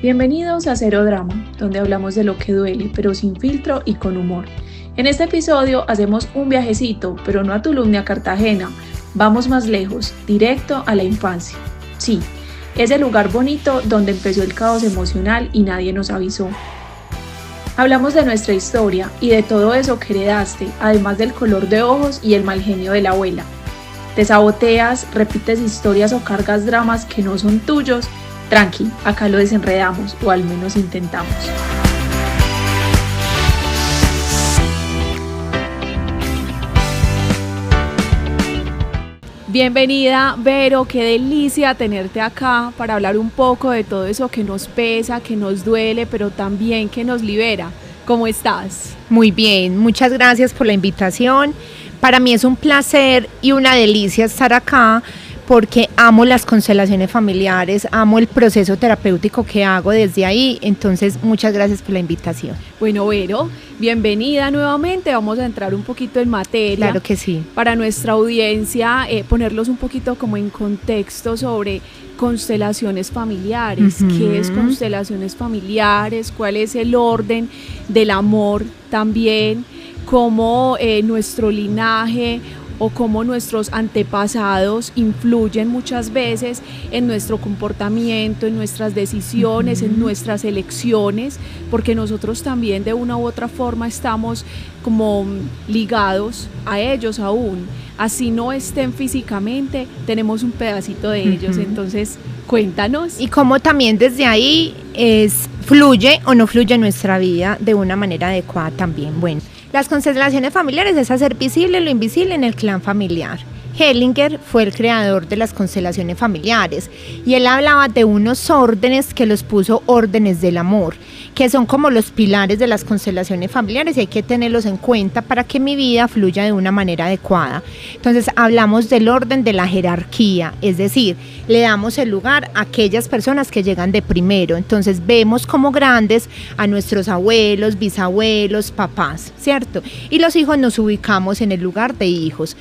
Bienvenidos a Cero Drama, donde hablamos de lo que duele, pero sin filtro y con humor. En este episodio hacemos un viajecito, pero no a Tulum ni a Cartagena. Vamos más lejos, directo a la infancia. Sí, ese lugar bonito donde empezó el caos emocional y nadie nos avisó. Hablamos de nuestra historia y de todo eso que heredaste, además del color de ojos y el mal genio de la abuela. Te saboteas, repites historias o cargas dramas que no son tuyos. Tranqui, acá lo desenredamos, o al menos intentamos. Bienvenida, Vero, qué delicia tenerte acá para hablar un poco de todo eso que nos pesa, que nos duele, pero también que nos libera. ¿Cómo estás? Muy bien, muchas gracias por la invitación. Para mí es un placer y una delicia estar acá porque amo las constelaciones familiares, amo el proceso terapéutico que hago desde ahí, entonces muchas gracias por la invitación. Bueno, Vero, bienvenida nuevamente, vamos a entrar un poquito en materia. Claro que sí. Para nuestra audiencia, ponerlos un poquito como en contexto sobre constelaciones familiares. Uh-huh. ¿Qué es constelaciones familiares? ¿Cuál es el orden del amor también? ¿Cómo nuestro linaje o cómo nuestros antepasados influyen muchas veces en nuestro comportamiento, en nuestras decisiones, en nuestras elecciones, porque nosotros también de una u otra forma estamos como ligados a ellos aún, así no estén físicamente, tenemos un pedacito de ellos, entonces cuéntanos. Y cómo también desde ahí fluye o no fluye nuestra vida de una manera adecuada también. Bueno, las constelaciones familiares es hacer visible lo invisible en el clan familiar. Hellinger fue el creador de las constelaciones familiares y él hablaba de unos órdenes que los puso órdenes del amor, que son como los pilares de las constelaciones familiares y hay que tenerlos en cuenta para que mi vida fluya de una manera adecuada. Entonces hablamos del orden de la jerarquía, es decir, le damos el lugar a aquellas personas que llegan de primero, entonces vemos como grandes a nuestros abuelos, bisabuelos, papás, ¿cierto? Y los hijos nos ubicamos en el lugar de hijos.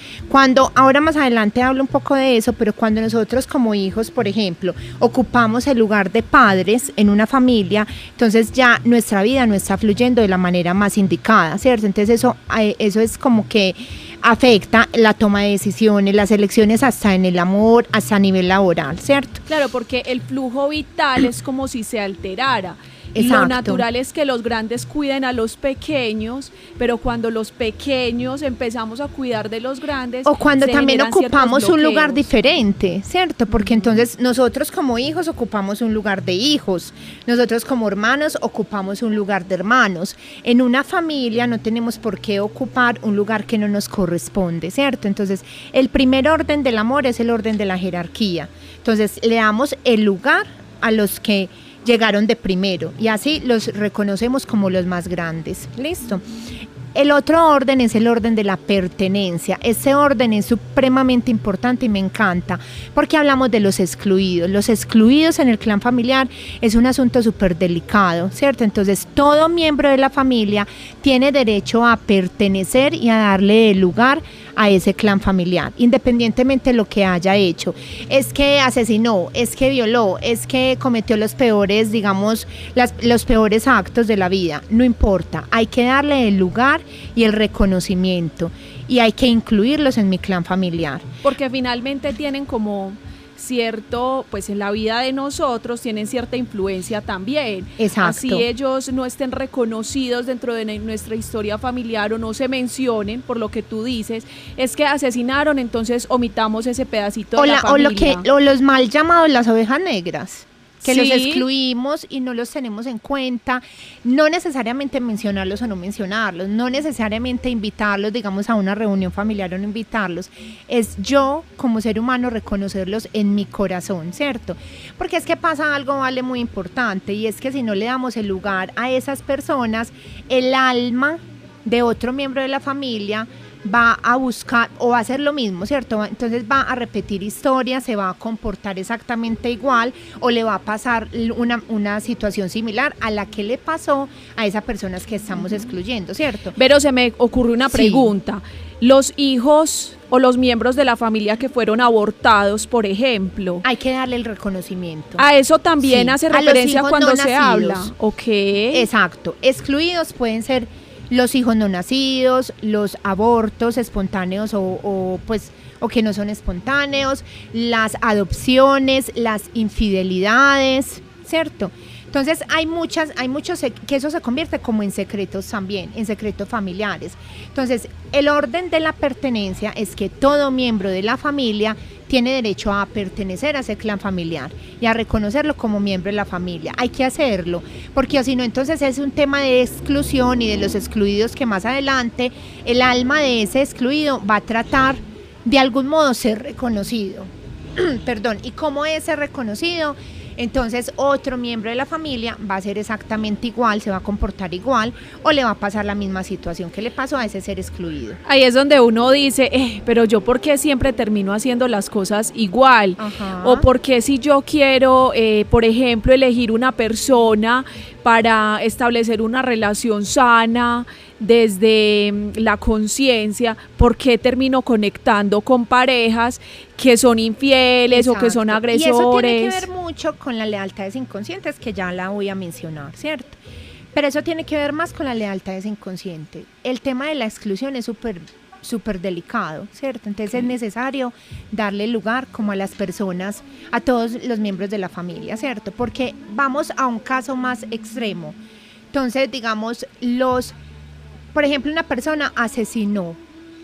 Ahora más adelante hablo un poco de eso, pero cuando nosotros como hijos, por ejemplo, ocupamos el lugar de padres en una familia, entonces ya nuestra vida no está fluyendo de la manera más indicada, ¿cierto? Entonces eso es como que afecta la toma de decisiones, las elecciones hasta en el amor, hasta a nivel laboral, ¿cierto? Claro, porque el flujo vital es como si se alterara. Exacto. Lo natural es que los grandes cuiden a los pequeños, pero cuando los pequeños empezamos a cuidar de los grandes, o cuando también ocupamos un lugar diferente, ¿cierto? Porque entonces nosotros como hijos ocupamos un lugar de hijos, nosotros como hermanos ocupamos un lugar de hermanos. En una familia no tenemos por qué ocupar un lugar que no nos corresponde, ¿cierto? Entonces el primer orden del amor es el orden de la jerarquía. Entonces le damos el lugar a los que llegaron de primero y así los reconocemos como los más grandes. ¿Listo? El otro orden es el orden de la pertenencia. Ese orden es supremamente importante y me encanta porque hablamos de los excluidos. Los excluidos en el clan familiar es un asunto súper delicado, ¿cierto? Entonces todo miembro de la familia tiene derecho a pertenecer y a darle el lugar a ese clan familiar, independientemente de lo que haya hecho. Es que asesinó, es que violó, es que cometió los peores, digamos, los peores actos de la vida. No importa, hay que darle el lugar y el reconocimiento y hay que incluirlos en mi clan familiar. Porque finalmente tienen como cierto, pues en la vida de nosotros tienen cierta influencia también. Exacto. Así ellos no estén reconocidos dentro de nuestra historia familiar o no se mencionen por lo que tú dices, es que asesinaron, entonces omitamos ese pedacito de la familia. O los mal llamados las ovejas negras, que sí, los excluimos y no los tenemos en cuenta, no necesariamente mencionarlos o no mencionarlos, no necesariamente invitarlos, digamos, a una reunión familiar o no invitarlos, es yo como ser humano reconocerlos en mi corazón, ¿cierto? Porque es que pasa algo, Vale, muy importante, y es que si no le damos el lugar a esas personas, el alma de otro miembro de la familia va a buscar o va a hacer lo mismo, ¿cierto? Entonces va a repetir historias, se va a comportar exactamente igual o le va a pasar una situación similar a la que le pasó a esas personas que estamos excluyendo, ¿cierto? Pero se me ocurre una pregunta. Los hijos o los miembros de la familia que fueron abortados, por ejemplo. Hay que darle el reconocimiento. A eso también hace referencia cuando no se nacidos. habla. Ok. Exacto. Excluidos pueden ser los hijos no nacidos, los abortos espontáneos o que no son espontáneos, las adopciones, las infidelidades, ¿cierto? Entonces hay muchos que eso se convierte como en secretos también, en secretos familiares. Entonces el orden de la pertenencia es que todo miembro de la familia tiene derecho a pertenecer a ese clan familiar y a reconocerlo como miembro de la familia. Hay que hacerlo, porque si no entonces es un tema de exclusión y de los excluidos que más adelante el alma de ese excluido va a tratar de algún modo ser reconocido. Perdón, ¿y cómo es ser reconocido? Entonces otro miembro de la familia va a ser exactamente igual, se va a comportar igual o le va a pasar la misma situación que le pasó a ese ser excluido. Ahí es donde uno dice, pero yo ¿por qué siempre termino haciendo las cosas igual? Ajá. O ¿por qué si yo quiero, por ejemplo, elegir una persona para establecer una relación sana desde la conciencia, ¿por qué termino conectando con parejas que son infieles? Exacto. O que son agresores? Y eso tiene que ver mucho con las lealtades inconscientes, que ya la voy a mencionar, ¿cierto? Pero eso tiene que ver más con las lealtades inconscientes. El tema de la exclusión es súper delicado, ¿cierto? Entonces es necesario darle lugar como a las personas, a todos los miembros de la familia, ¿cierto? Porque vamos a un caso más extremo. Entonces, digamos, por ejemplo, una persona asesinó,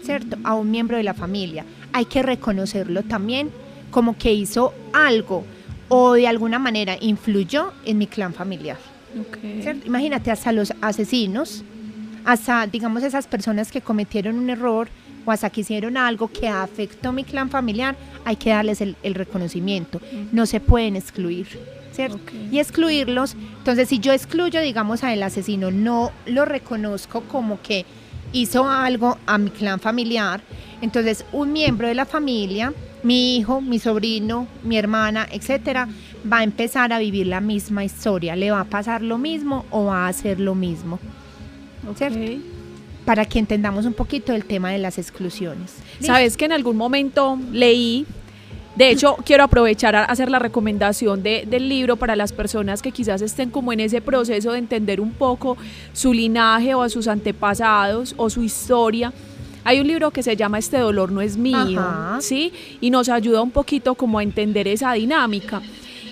¿cierto?, a un miembro de la familia. Hay que reconocerlo también como que hizo algo o de alguna manera influyó en mi clan familiar. Okay. ¿Cierto? Imagínate, hasta los asesinos, hasta, digamos, esas personas que cometieron un error o hasta que hicieron algo que afectó mi clan familiar, hay que darles el reconocimiento. No se pueden excluir, ¿cierto? Okay. Y excluirlos, entonces si yo excluyo, digamos, al asesino, no lo reconozco como que hizo algo a mi clan familiar, entonces un miembro de la familia, mi hijo, mi sobrino, mi hermana, etcétera, va a empezar a vivir la misma historia, le va a pasar lo mismo o va a hacer lo mismo. ¿Cierto? Okay. Para que entendamos un poquito el tema de las exclusiones. Sabes que en algún momento leí, de hecho quiero aprovechar a hacer la recomendación del libro para las personas que quizás estén como en ese proceso de entender un poco su linaje o a sus antepasados o su historia. Hay un libro que se llama Este dolor no es mío, ¿sí? Y nos ayuda un poquito como a entender esa dinámica.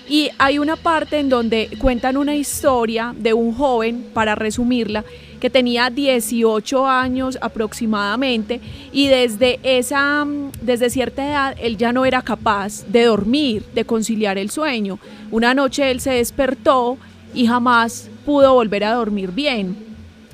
Y hay una parte en donde cuentan una historia de un joven, para resumirla, que tenía 18 años aproximadamente y desde cierta edad él ya no era capaz de dormir, de conciliar el sueño. Una noche él se despertó y jamás pudo volver a dormir bien.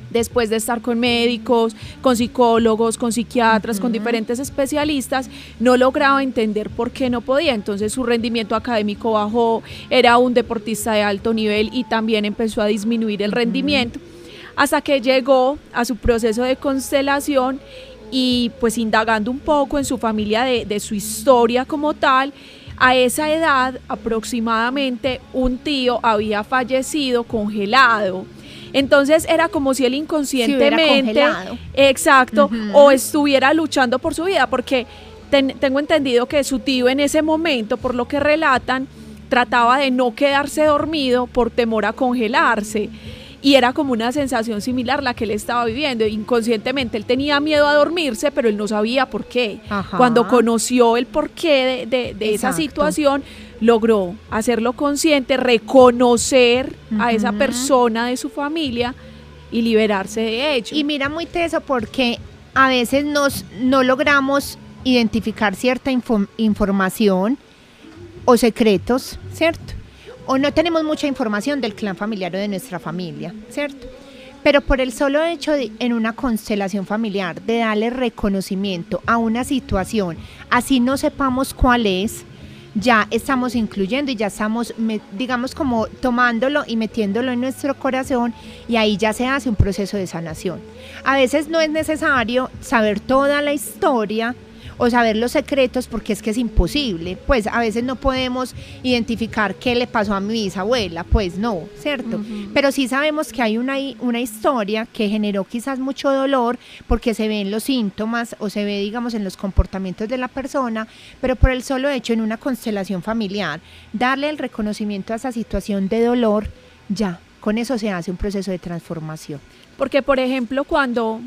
Después de estar con médicos, con psicólogos, con psiquiatras, con diferentes especialistas, no lograba entender por qué no podía. Entonces su rendimiento académico bajó, era un deportista de alto nivel y también empezó a disminuir el rendimiento, hasta que llegó a su proceso de constelación y pues indagando un poco en su familia de su historia como tal. A esa edad aproximadamente un tío había fallecido congelado. Entonces era como si él inconscientemente, exacto, o estuviera luchando por su vida, porque tengo entendido que su tío en ese momento, por lo que relatan, trataba de no quedarse dormido por temor a congelarse. Y era como una sensación similar la que él estaba viviendo. Inconscientemente él tenía miedo a dormirse, pero él no sabía por qué. Cuando conoció el porqué de esa situación, logró hacerlo consciente, reconocer a esa persona de su familia y liberarse de ello. Y mira, muy teso, porque a veces no logramos identificar cierta información o secretos, ¿cierto? O no tenemos mucha información del clan familiar o de nuestra familia, ¿cierto? Pero por el solo hecho en una constelación familiar de darle reconocimiento a una situación, así no sepamos cuál es, ya estamos incluyendo y ya estamos, digamos, como tomándolo y metiéndolo en nuestro corazón, y ahí ya se hace un proceso de sanación. A veces no es necesario saber toda la historia o saber los secretos, porque es que es imposible, pues a veces no podemos identificar qué le pasó a mi bisabuela, pues no, ¿cierto? Pero sí sabemos que hay una historia que generó quizás mucho dolor, porque se ve en los síntomas o se ve, digamos, en los comportamientos de la persona, pero por el solo hecho, en una constelación familiar, darle el reconocimiento a esa situación de dolor, ya, con eso se hace un proceso de transformación. Porque, por ejemplo, hablando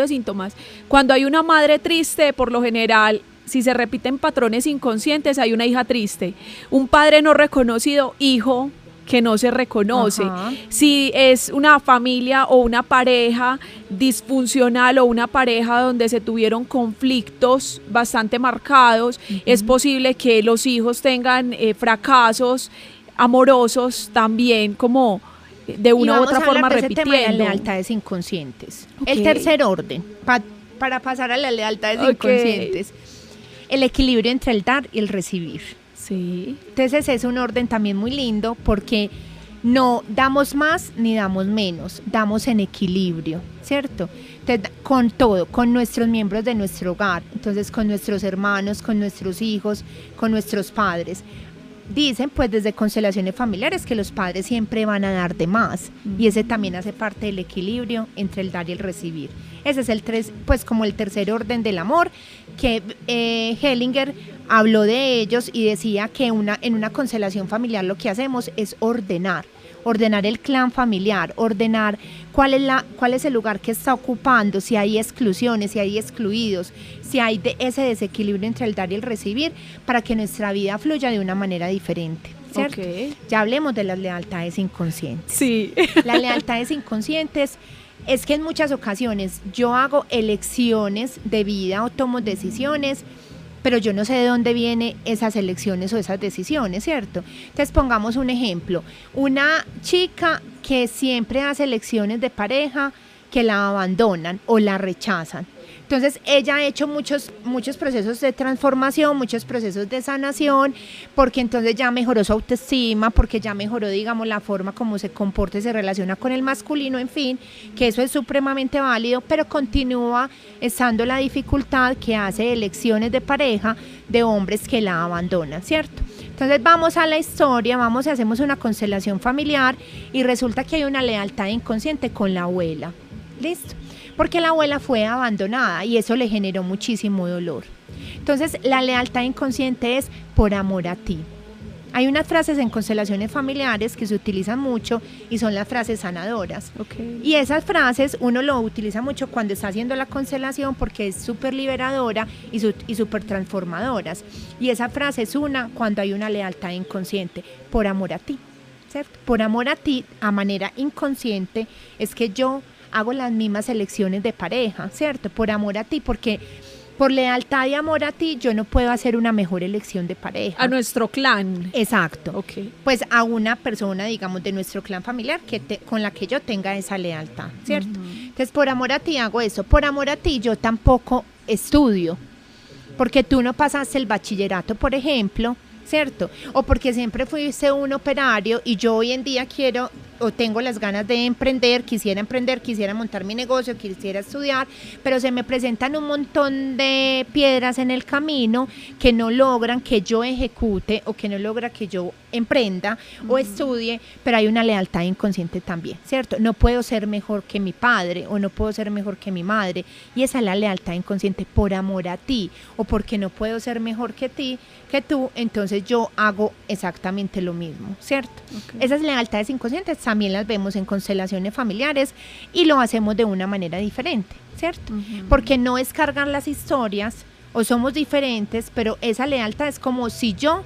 de síntomas, cuando hay una madre triste, por lo general, si se repiten patrones inconscientes, hay una hija triste. Un padre no reconocido, hijo que no se reconoce. Ajá. Si es una familia o una pareja disfuncional o una pareja donde se tuvieron conflictos bastante marcados, es posible que los hijos tengan fracasos amorosos también, como de una u otra forma repitiendo. Tema de las lealtades inconscientes. Okay. El tercer orden, para pasar a las lealtades inconscientes, el equilibrio entre el dar y el recibir. Sí. Entonces es un orden también muy lindo, porque no damos más ni damos menos, damos en equilibrio, ¿cierto? Entonces, con todo, con nuestros miembros de nuestro hogar, entonces con nuestros hermanos, con nuestros hijos, con nuestros padres. Dicen pues desde constelaciones familiares que los padres siempre van a dar de más, y ese también hace parte del equilibrio entre el dar y el recibir. Ese es como el tercer orden del amor, que Hellinger habló de ellos y decía que en una constelación familiar lo que hacemos es ordenar el clan familiar, ordenar cuál es el lugar que está ocupando, si hay exclusiones, si hay excluidos, si hay ese desequilibrio entre el dar y el recibir, para que nuestra vida fluya de una manera diferente, ¿cierto? Okay. Ya hablemos de las lealtades inconscientes. Sí. Las lealtades inconscientes es que en muchas ocasiones yo hago elecciones de vida o tomo decisiones, pero yo no sé de dónde vienen esas elecciones o esas decisiones, ¿cierto? Entonces pongamos un ejemplo, una chica que siempre hace elecciones de pareja que la abandonan o la rechazan. Entonces ella ha hecho muchos procesos de transformación, muchos procesos de sanación, porque entonces ya mejoró su autoestima, porque ya mejoró, digamos, la forma como se comporta y se relaciona con el masculino, en fin, que eso es supremamente válido, pero continúa estando la dificultad que hace elecciones de pareja de hombres que la abandonan, ¿cierto? Entonces vamos a la historia, vamos y hacemos una constelación familiar y resulta que hay una lealtad inconsciente con la abuela. ¿Listo? Porque la abuela fue abandonada y eso le generó muchísimo dolor. Entonces, la lealtad inconsciente es por amor a ti. Hay unas frases en constelaciones familiares que se utilizan mucho y son las frases sanadoras. Okay. Y esas frases uno lo utiliza mucho cuando está haciendo la constelación, porque es súper liberadora y súper transformadoras. Y esa frase es una cuando hay una lealtad inconsciente, por amor a ti, ¿cierto? Por amor a ti, a manera inconsciente, es que yo hago las mismas elecciones de pareja, ¿cierto? Por amor a ti, porque por lealtad y amor a ti yo no puedo hacer una mejor elección de pareja. A nuestro clan. Exacto. Okay. Pues a una persona, digamos, de nuestro clan familiar con la que yo tenga esa lealtad, ¿cierto? Entonces, por amor a ti hago eso. Por amor a ti yo tampoco estudio, porque tú no pasaste el bachillerato, por ejemplo, ¿cierto? O porque siempre fuiste un operario y yo hoy en día quiero o tengo las ganas de emprender, quisiera montar mi negocio, quisiera estudiar, pero se me presentan un montón de piedras en el camino que no logran que yo ejecute o que no logra que yo emprenda o estudie, pero hay una lealtad inconsciente también, ¿cierto? No puedo ser mejor que mi padre o no puedo ser mejor que mi madre, y esa es la lealtad inconsciente por amor a ti, o porque no puedo ser mejor que tú, entonces yo hago exactamente lo mismo, ¿cierto? Okay. Esas lealtades inconscientes también las vemos en constelaciones familiares y lo hacemos de una manera diferente, ¿cierto? Porque no es cargar las historias o somos diferentes, pero esa lealtad es como si yo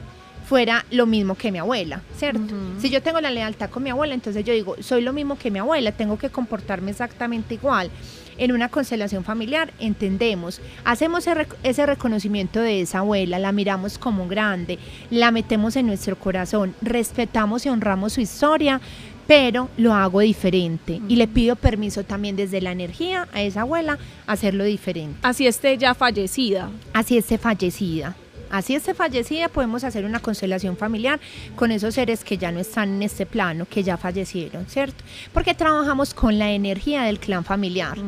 fuera lo mismo que mi abuela, ¿cierto? Si yo tengo la lealtad con mi abuela, entonces yo digo, soy lo mismo que mi abuela, tengo que comportarme exactamente igual. En una constelación familiar entendemos, hacemos ese reconocimiento de esa abuela, la miramos como grande, la metemos en nuestro corazón, respetamos y honramos su historia, pero lo hago diferente y le pido permiso también desde la energía a esa abuela a hacerlo diferente. Así esté ya fallecida. Así esté fallecida. Así esté fallecida, podemos hacer una constelación familiar con esos seres que ya no están en este plano, que ya fallecieron, ¿cierto? Porque trabajamos con la energía del clan familiar.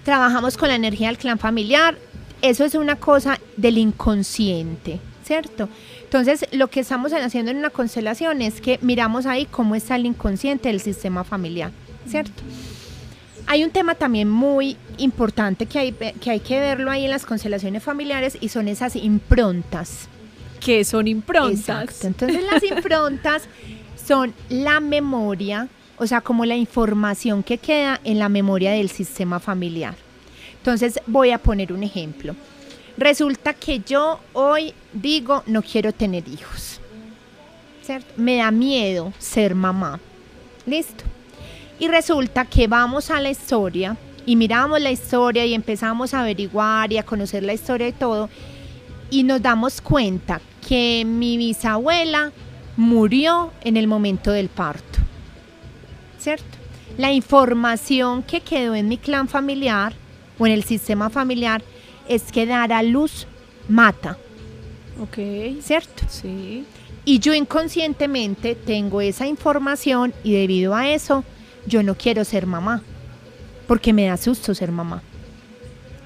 Trabajamos con la energía del clan familiar, eso es una cosa del inconsciente, ¿cierto? Entonces, lo que estamos haciendo en una constelación es que miramos ahí cómo está el inconsciente del sistema familiar, ¿cierto? Hay un tema también muy importante que hay que verlo ahí en las constelaciones familiares y son esas improntas. ¿Qué son improntas? Exacto. Entonces las improntas son la memoria, o sea, como la información que queda en la memoria del sistema familiar. Entonces voy a poner un ejemplo. Resulta que yo hoy digo no quiero tener hijos, ¿cierto? Me da miedo ser mamá. ¿Listo? Y resulta que vamos a la historia y miramos la historia y empezamos a averiguar y a conocer la historia y todo, y nos damos cuenta que mi bisabuela murió en el momento del parto, ¿cierto? La información que quedó en mi clan familiar o en el sistema familiar es que dar a luz mata. Ok. ¿Cierto? Sí. Y yo inconscientemente tengo esa información y debido a eso yo no quiero ser mamá, porque me da susto ser mamá.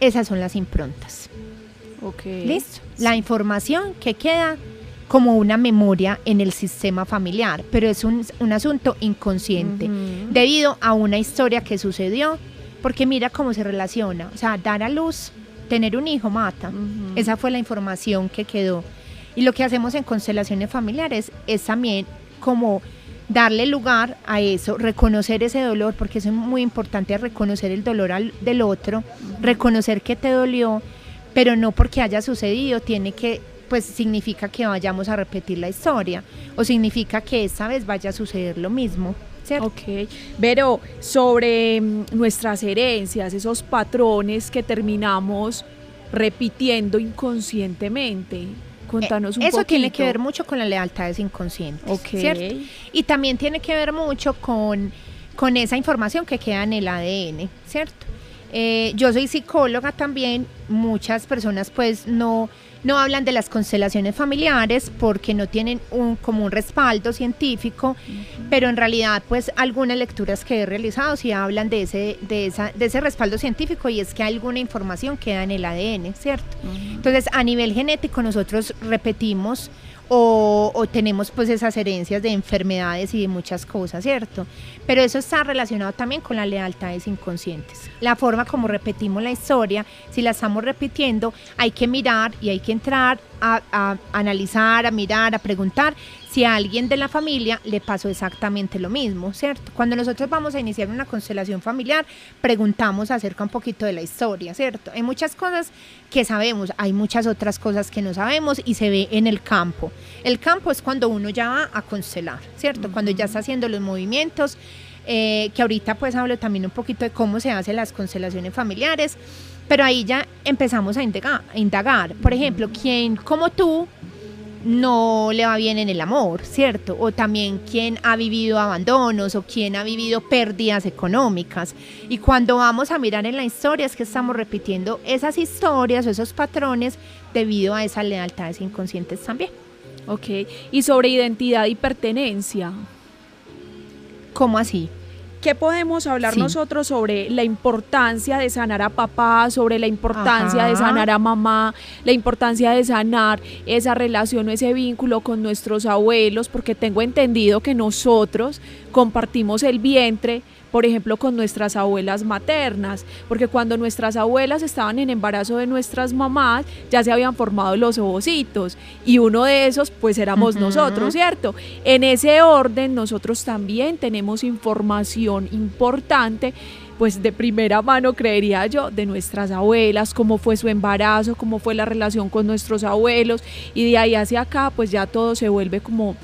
Esas son las improntas. Ok. ¿Listo? La información que queda como una memoria en el sistema familiar, pero es un asunto inconsciente, debido a una historia que sucedió, porque mira cómo se relaciona, o sea, dar a luz, tener un hijo mata. Esa fue la información que quedó. Y lo que hacemos en constelaciones familiares es también como darle lugar a eso, reconocer ese dolor, porque eso es muy importante, reconocer el dolor del otro, reconocer que te dolió, pero no porque haya sucedido tiene que, pues significa que vayamos a repetir la historia, o significa que esta vez vaya a suceder lo mismo, ¿cierto? Ok, pero sobre nuestras herencias, esos patrones que terminamos repitiendo inconscientemente, contanos un poquito. Eso tiene que ver mucho con las lealtades inconscientes, ¿cierto? Y también tiene que ver mucho con esa información que queda en el ADN, ¿cierto? Yo soy psicóloga también, muchas personas pues no hablan de las constelaciones familiares porque no tienen como un respaldo científico, pero en realidad pues algunas lecturas que he realizado sí hablan de ese respaldo científico, y es que alguna información queda en el ADN, ¿cierto? Entonces a nivel genético nosotros repetimos o tenemos pues esas herencias de enfermedades y de muchas cosas, ¿cierto? Pero eso está relacionado también con las lealtades inconscientes. La forma como repetimos la historia, si la estamos repitiendo, hay que mirar y hay que entrar a analizar, a mirar, a preguntar si a alguien de la familia le pasó exactamente lo mismo, ¿cierto? Cuando nosotros vamos a iniciar una constelación familiar, preguntamos acerca un poquito de la historia, ¿cierto? Hay muchas cosas que sabemos, hay muchas otras cosas que no sabemos y se ve en el campo. El campo es cuando uno ya va a constelar, ¿cierto? Cuando ya está haciendo los movimientos, que ahorita pues hablo también un poquito de cómo se hacen las constelaciones familiares, pero ahí ya empezamos a indagar. Por ejemplo, ¿quién como tú no le va bien en el amor, ¿cierto? O también quién ha vivido abandonos o quién ha vivido pérdidas económicas. Y cuando vamos a mirar en la historia es que estamos repitiendo esas historias o esos patrones debido a esas lealtades inconscientes también. Ok, y sobre identidad y pertenencia. ¿Cómo así? ¿Qué podemos hablar nosotros sobre la importancia de sanar a papá, sobre la importancia de sanar a mamá, la importancia de sanar esa relación o ese vínculo con nuestros abuelos? Porque tengo entendido que nosotros compartimos el vientre, por ejemplo, con nuestras abuelas maternas, porque cuando nuestras abuelas estaban en embarazo de nuestras mamás, ya se habían formado los ovocitos, y uno de esos pues éramos nosotros, ¿cierto? En ese orden nosotros también tenemos información importante, pues de primera mano, creería yo, de nuestras abuelas, cómo fue su embarazo, cómo fue la relación con nuestros abuelos, y de ahí hacia acá pues ya todo se vuelve como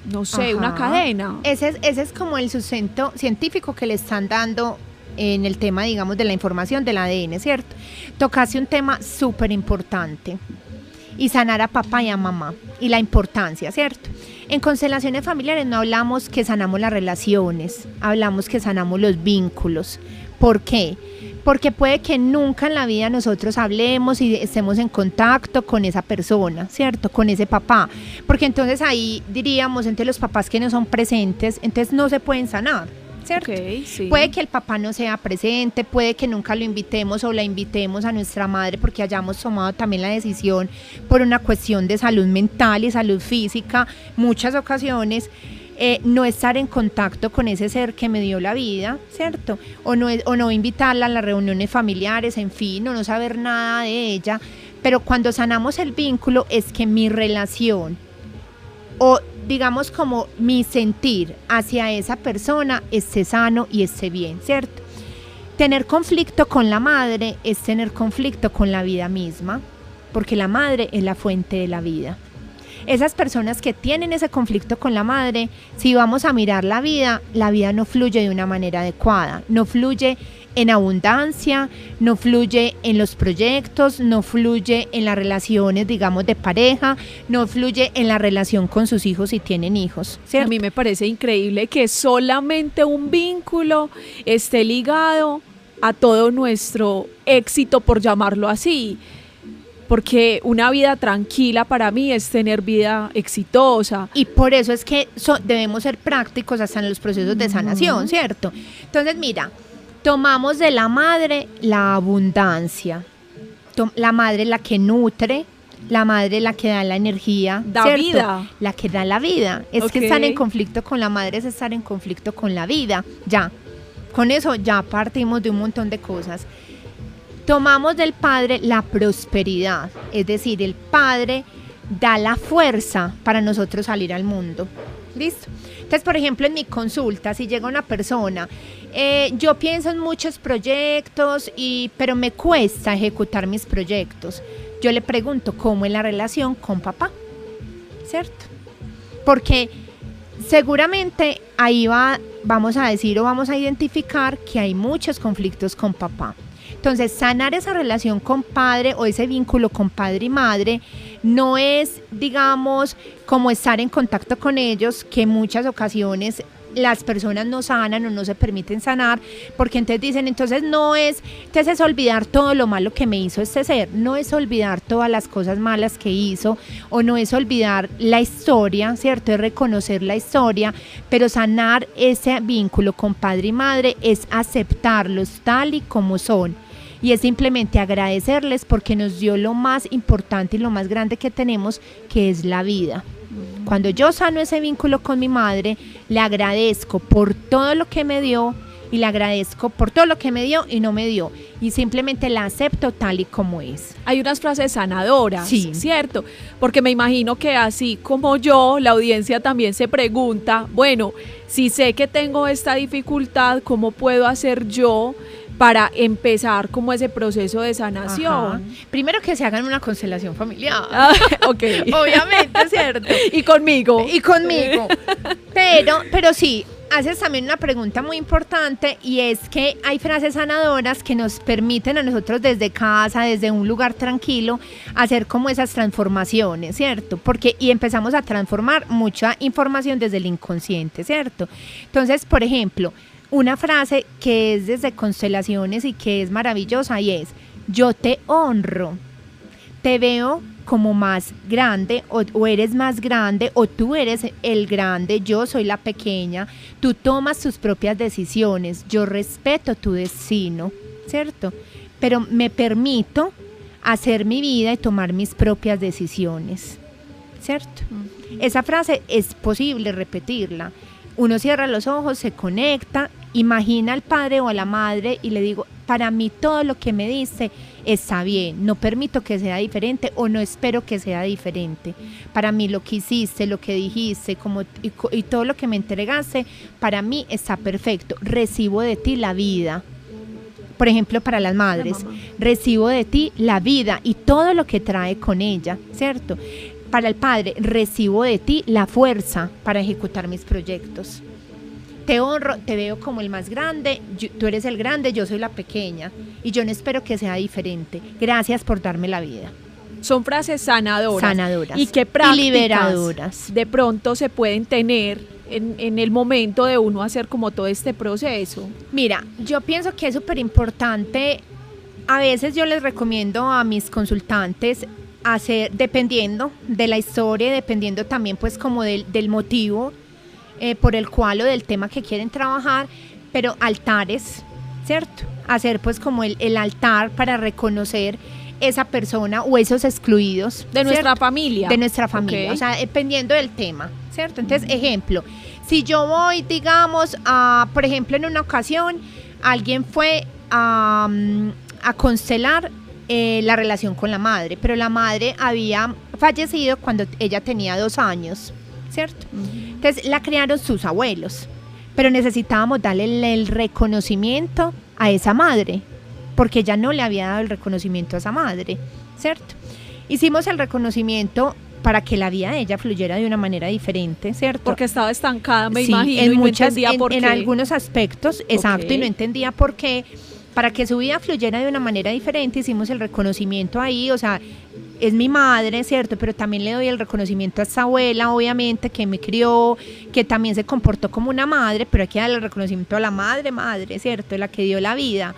no sé, una cadena. Ese es como el sustento científico que le están dando en el tema, digamos, de la información del ADN, ¿cierto? Tocaste un tema súper importante, y sanar a papá y a mamá, y la importancia, ¿cierto? En constelaciones familiares no hablamos que sanamos las relaciones, hablamos que sanamos los vínculos. ¿Por qué? Porque puede que nunca en la vida nosotros hablemos y estemos en contacto con esa persona, ¿cierto? Con ese papá. Porque entonces ahí diríamos, entre los papás que no son presentes, entonces no se pueden sanar, ¿cierto? Okay, sí. Puede que el papá no sea presente, puede que nunca lo invitemos o la invitemos a nuestra madre porque hayamos tomado también la decisión por una cuestión de salud mental y salud física, muchas ocasiones. No estar en contacto con ese ser que me dio la vida, ¿cierto? O no invitarla a las reuniones familiares, en fin, o no saber nada de ella. Pero cuando sanamos el vínculo es que mi relación o digamos como mi sentir hacia esa persona esté sano y esté bien, ¿cierto? Tener conflicto con la madre es tener conflicto con la vida misma, porque la madre es la fuente de la vida. Esas personas que tienen ese conflicto con la madre, si vamos a mirar la vida no fluye de una manera adecuada, no fluye en abundancia, no fluye en los proyectos, no fluye en las relaciones, digamos, de pareja, no fluye en la relación con sus hijos si tienen hijos, ¿cierto? A mí me parece increíble que solamente un vínculo esté ligado a todo nuestro éxito, por llamarlo así. Porque una vida tranquila para mí es tener vida exitosa. Y por eso es que debemos ser prácticos hasta en los procesos de sanación, ¿cierto? Entonces, mira, tomamos de la madre la abundancia. La madre es la que nutre, la madre es la que da la energía. Da ¿cierto? vida. La que da la vida. Es que estar en conflicto con la madre es estar en conflicto con la vida. Ya, con eso ya partimos de un montón de cosas. Tomamos del padre la prosperidad, es decir, el padre da la fuerza para nosotros salir al mundo. ¿Listo? Entonces, por ejemplo, en mi consulta, si llega una persona, yo pienso en muchos proyectos, pero me cuesta ejecutar mis proyectos. Yo le pregunto cómo es la relación con papá, ¿cierto? Porque seguramente ahí vamos a decir o vamos a identificar que hay muchos conflictos con papá. Entonces, sanar esa relación con padre o ese vínculo con padre y madre no es, digamos, como estar en contacto con ellos, que en muchas ocasiones las personas no sanan o no se permiten sanar, porque entonces dicen, entonces es olvidar todo lo malo que me hizo este ser, no es olvidar todas las cosas malas que hizo, o no es olvidar la historia, ¿cierto? Es reconocer la historia, pero sanar ese vínculo con padre y madre es aceptarlos tal y como son. Y es simplemente agradecerles porque nos dio lo más importante y lo más grande que tenemos, que es la vida. Cuando yo sano ese vínculo con mi madre, le agradezco por todo lo que me dio y le agradezco por todo lo que me dio y no me dio. Y simplemente la acepto tal y como es. Hay unas frases sanadoras, sí, ¿cierto? Porque me imagino que así como yo, la audiencia también se pregunta, bueno, si sé que tengo esta dificultad, ¿cómo puedo hacer yo para empezar como ese proceso de sanación? Ajá. Primero que se hagan una constelación familiar. Ok. Obviamente, ¿cierto? Y conmigo. Pero sí, haces también una pregunta muy importante, y es que hay frases sanadoras que nos permiten a nosotros desde casa, desde un lugar tranquilo, hacer como esas transformaciones, ¿cierto? Y empezamos a transformar mucha información desde el inconsciente, ¿cierto? Entonces, por ejemplo, una frase que es desde constelaciones y que es maravillosa, y es: yo te honro, te veo como más grande, o eres más grande, o tú eres el grande, yo soy la pequeña, tú tomas tus propias decisiones, yo respeto tu destino, ¿cierto? Pero me permito hacer mi vida y tomar mis propias decisiones, ¿cierto? Esa frase es posible repetirla. Uno cierra los ojos, se conecta, imagina al padre o a la madre y le digo: para mí todo lo que me diste está bien, no permito que sea diferente o no espero que sea diferente. Para mí lo que hiciste, lo que dijiste y todo lo que me entregaste, para mí está perfecto. Recibo de ti la vida. Por ejemplo, para las madres, recibo de ti la vida y todo lo que trae con ella, ¿cierto? Para el padre, recibo de ti la fuerza para ejecutar mis proyectos. Te honro, te veo como el más grande, tú eres el grande, yo soy la pequeña, y yo no espero que sea diferente. Gracias por darme la vida. Son frases sanadoras. Sanadoras. ¿Y qué prácticas y liberadoras de pronto se pueden tener en el momento de uno hacer como todo este proceso? Mira, yo pienso que es súper importante. A veces yo les recomiendo a mis consultantes hacer, dependiendo de la historia, dependiendo también pues como del motivo por el cual o del tema que quieren trabajar, pero altares, ¿cierto? Hacer pues como el altar para reconocer esa persona o esos excluidos. De nuestra familia. De nuestra familia, okay. O sea, dependiendo del tema, ¿cierto? Entonces, ejemplo, si yo voy, digamos, por ejemplo, en una ocasión, alguien fue a constelar la relación con la madre, pero la madre había fallecido cuando ella tenía 2 años, ¿cierto? Entonces, la criaron sus abuelos, pero necesitábamos darle el reconocimiento a esa madre, porque ella no le había dado el reconocimiento a esa madre, ¿cierto? Hicimos el reconocimiento para que la vida de ella fluyera de una manera diferente, ¿cierto? Porque estaba estancada, me sí, imagino, en y muchas, no entendía por qué. En algunos aspectos, exacto, okay. Y no entendía por qué. Para que su vida fluyera de una manera diferente, hicimos el reconocimiento ahí, o sea, es mi madre, ¿cierto? Pero también le doy el reconocimiento a esa abuela, obviamente, que me crió, que también se comportó como una madre, pero hay que darle el reconocimiento a la madre, ¿cierto? La que dio la vida.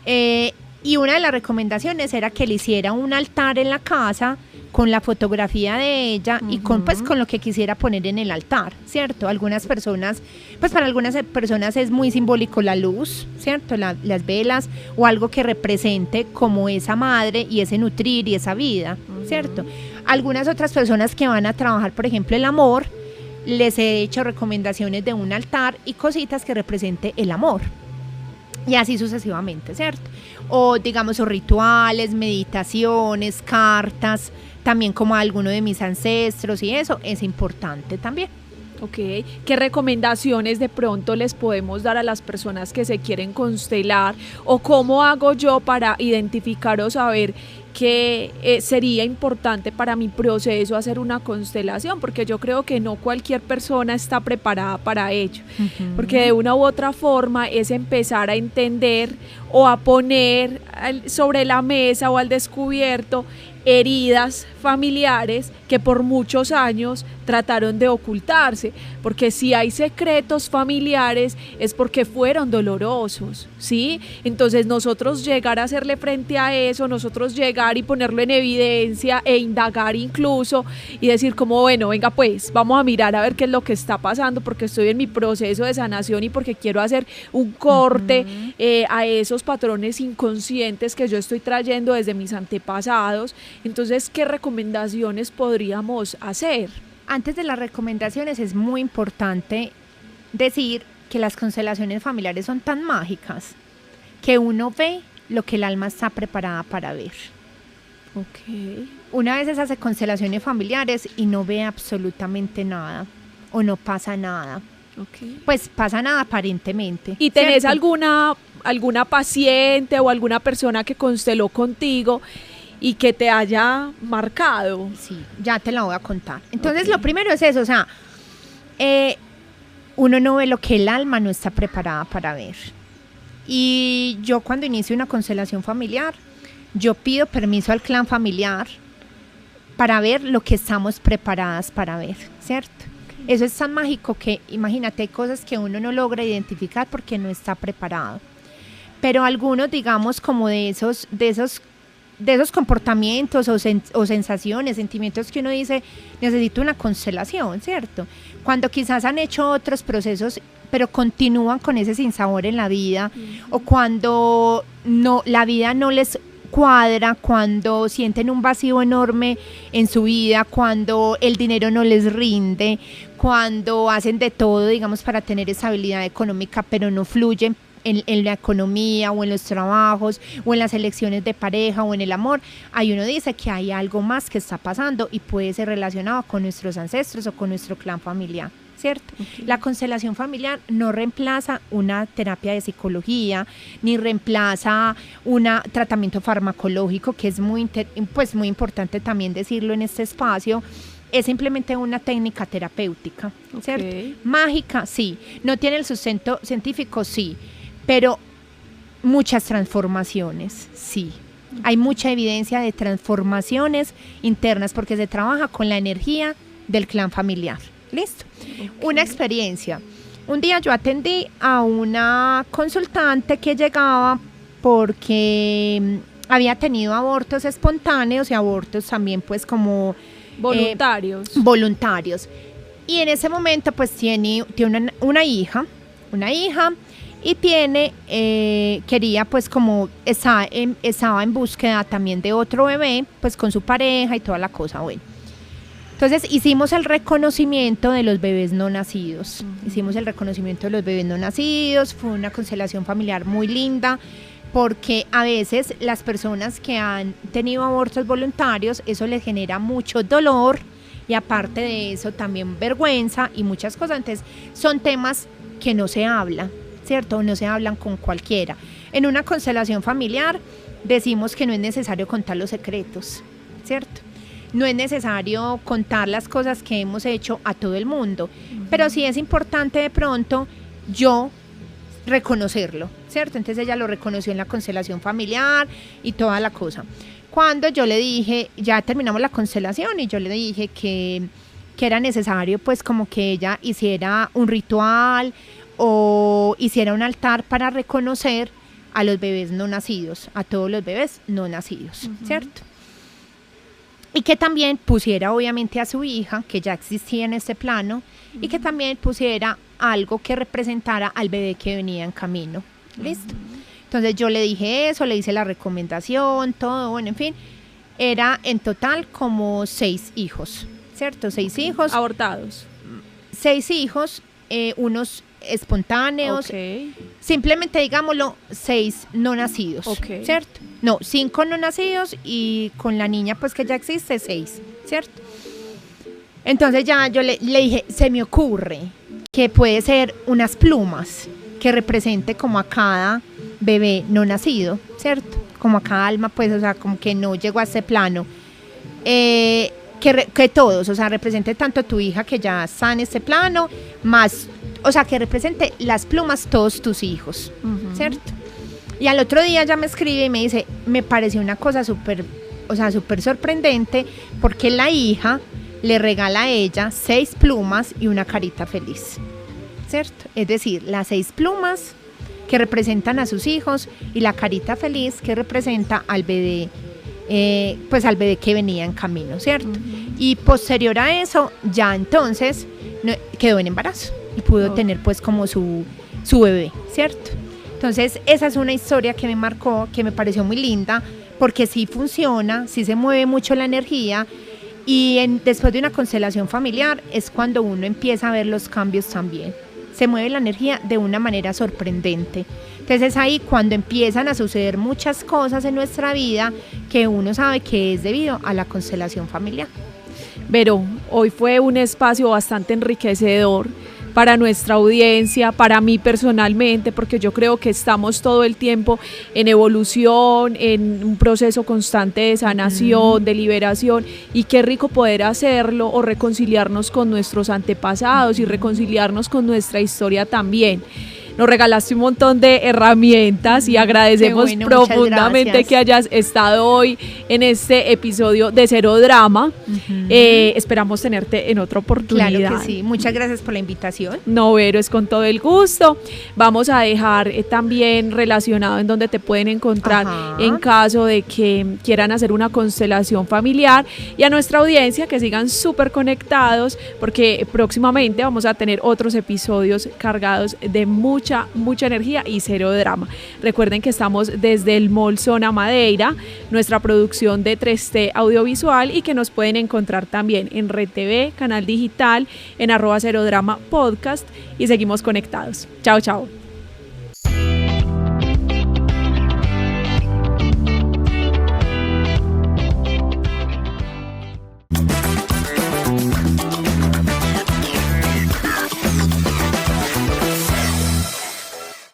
Y una de las recomendaciones era que le hiciera un altar en la casa con la fotografía de ella y con lo que quisiera poner en el altar, ¿cierto? Algunas personas, pues para algunas personas es muy simbólico la luz, ¿cierto? Las velas o algo que represente como esa madre y ese nutrir y esa vida, ¿cierto? Algunas otras personas que van a trabajar, por ejemplo, el amor, les he hecho recomendaciones de un altar y cositas que represente el amor. Y así sucesivamente, ¿cierto? O digamos, o rituales, meditaciones, cartas, también como a alguno de mis ancestros y eso es importante también. Ok, ¿qué recomendaciones de pronto les podemos dar a las personas que se quieren constelar? ¿O cómo hago yo para identificar o saber que sería importante para mi proceso hacer una constelación? Porque yo creo que no cualquier persona está preparada para ello, porque de una u otra forma es empezar a entender o a poner sobre la mesa o al descubierto heridas familiares que por muchos años trataron de ocultarse, porque si hay secretos familiares es porque fueron dolorosos, ¿sí? Entonces nosotros llegar a hacerle frente a eso, nosotros llegar y ponerlo en evidencia e indagar incluso y decir como, bueno, venga pues, vamos a mirar a ver qué es lo que está pasando, porque estoy en mi proceso de sanación y porque quiero hacer un corte a esos patrones inconscientes que yo estoy trayendo desde mis antepasados. Entonces, ¿qué recomendaciones podríamos hacer? Antes de las recomendaciones es muy importante decir que las constelaciones familiares son tan mágicas que uno ve lo que el alma está preparada para ver. Okay. Una vez hace constelaciones familiares y no ve absolutamente nada o no pasa nada. Okay. Pues pasa nada aparentemente. ¿Y tenés alguna paciente o alguna persona que consteló contigo y que te haya marcado? Sí, ya te la voy a contar. Entonces, lo primero es eso, o sea, uno no ve lo que el alma no está preparada para ver. Y yo cuando inicio una constelación familiar, yo pido permiso al clan familiar para ver lo que estamos preparadas para ver, ¿cierto? Okay. Eso es tan mágico que, imagínate, hay cosas que uno no logra identificar porque no está preparado. Pero algunos, digamos, como de esos comportamientos o sensaciones, sentimientos que uno dice, necesito una constelación, ¿cierto? Cuando quizás han hecho otros procesos, pero continúan con ese sinsabor en la vida, o cuando la vida no les cuadra, cuando sienten un vacío enorme en su vida, cuando el dinero no les rinde, cuando hacen de todo, digamos, para tener estabilidad económica, pero no fluyen en la economía o en los trabajos o en las elecciones de pareja o en el amor, ahí uno dice que hay algo más que está pasando y puede ser relacionado con nuestros ancestros o con nuestro clan familiar, ¿cierto? Okay. La constelación familiar no reemplaza una terapia de psicología, ni reemplaza un tratamiento farmacológico, que es muy importante también decirlo en este espacio. Es simplemente una técnica terapéutica, ¿cierto? Okay. Mágica, sí. No tiene el sustento científico, sí. Pero muchas transformaciones, sí. Hay mucha evidencia de transformaciones internas porque se trabaja con la energía del clan familiar. ¿Listo? Okay. Una experiencia. Un día yo atendí a una consultante que llegaba porque había tenido abortos espontáneos y abortos también pues como voluntarios. Y en ese momento pues tiene una hija y quería pues como estaba en búsqueda también de otro bebé pues con su pareja y toda la cosa, bueno. Entonces hicimos el reconocimiento de los bebés no nacidos, fue una constelación familiar muy linda, porque a veces las personas que han tenido abortos voluntarios, eso les genera mucho dolor y aparte de eso también vergüenza y muchas cosas, entonces son temas que no se hablan, ¿cierto? No se hablan con cualquiera. En una constelación familiar decimos que no es necesario contar los secretos, ¿cierto? No es necesario contar las cosas que hemos hecho a todo el mundo, pero sí es importante de pronto yo reconocerlo, ¿cierto? Entonces ella lo reconoció en la constelación familiar y toda la cosa. Cuando yo le dije, ya terminamos la constelación y yo le dije que era necesario pues como que ella hiciera un ritual o hiciera un altar para reconocer a los bebés no nacidos, a todos los bebés no nacidos, ¿cierto? Y que también pusiera obviamente a su hija, que ya existía en este plano, y que también pusiera algo que representara al bebé que venía en camino. ¿Listo? Entonces yo le dije eso, le hice la recomendación, todo, bueno, en fin. Era en total como 6 hijos, ¿cierto? 6 hijos. Abortados. 6 hijos, unos espontáneos, simplemente digámoslo 6 no nacidos, ¿cierto? No, 5 no nacidos y con la niña pues que ya existe 6, ¿cierto? Entonces ya yo le dije, se me ocurre que puede ser unas plumas que represente como a cada bebé no nacido, ¿cierto? Como a cada alma pues, o sea, como que no llegó a ese plano, que todos, o sea, represente tanto a tu hija que ya está en este plano, más, o sea, que represente las plumas todos tus hijos, ¿cierto? Y al otro día ya me escribe y me dice, me pareció una cosa súper sorprendente, porque la hija le regala a ella 6 plumas y una carita feliz, ¿cierto? Es decir, las 6 plumas que representan a sus hijos y la carita feliz que representa al bebé, pues al bebé que venía en camino, ¿cierto? Y posterior a eso, ya entonces quedó en embarazo y pudo tener pues como su bebé, ¿cierto? Entonces esa es una historia que me marcó, que me pareció muy linda, porque sí funciona, sí se mueve mucho la energía y después de una constelación familiar es cuando uno empieza a ver los cambios también. Se mueve la energía de una manera sorprendente. Entonces es ahí cuando empiezan a suceder muchas cosas en nuestra vida que uno sabe que es debido a la constelación familiar. Vero, hoy fue un espacio bastante enriquecedor para nuestra audiencia, para mí personalmente, porque yo creo que estamos todo el tiempo en evolución, en un proceso constante de sanación, de liberación, y qué rico poder hacerlo o reconciliarnos con nuestros antepasados y reconciliarnos con nuestra historia también. Nos regalaste un montón de herramientas y agradecemos profundamente que hayas estado hoy en este episodio de Cero Drama. Esperamos tenerte en otra oportunidad. Claro que sí, muchas gracias por la invitación. No, Vero, es con todo el gusto. Vamos a dejar también relacionado en donde te pueden encontrar en caso de que quieran hacer una constelación familiar, y a nuestra audiencia que sigan súper conectados, porque próximamente vamos a tener otros episodios cargados de mucha energía y cero drama. Recuerden que estamos desde el Mall Zona Madeira, nuestra producción de 3T audiovisual, y que nos pueden encontrar también en Red TV, canal digital, en @cerodrama podcast, y seguimos conectados. Chao, chao.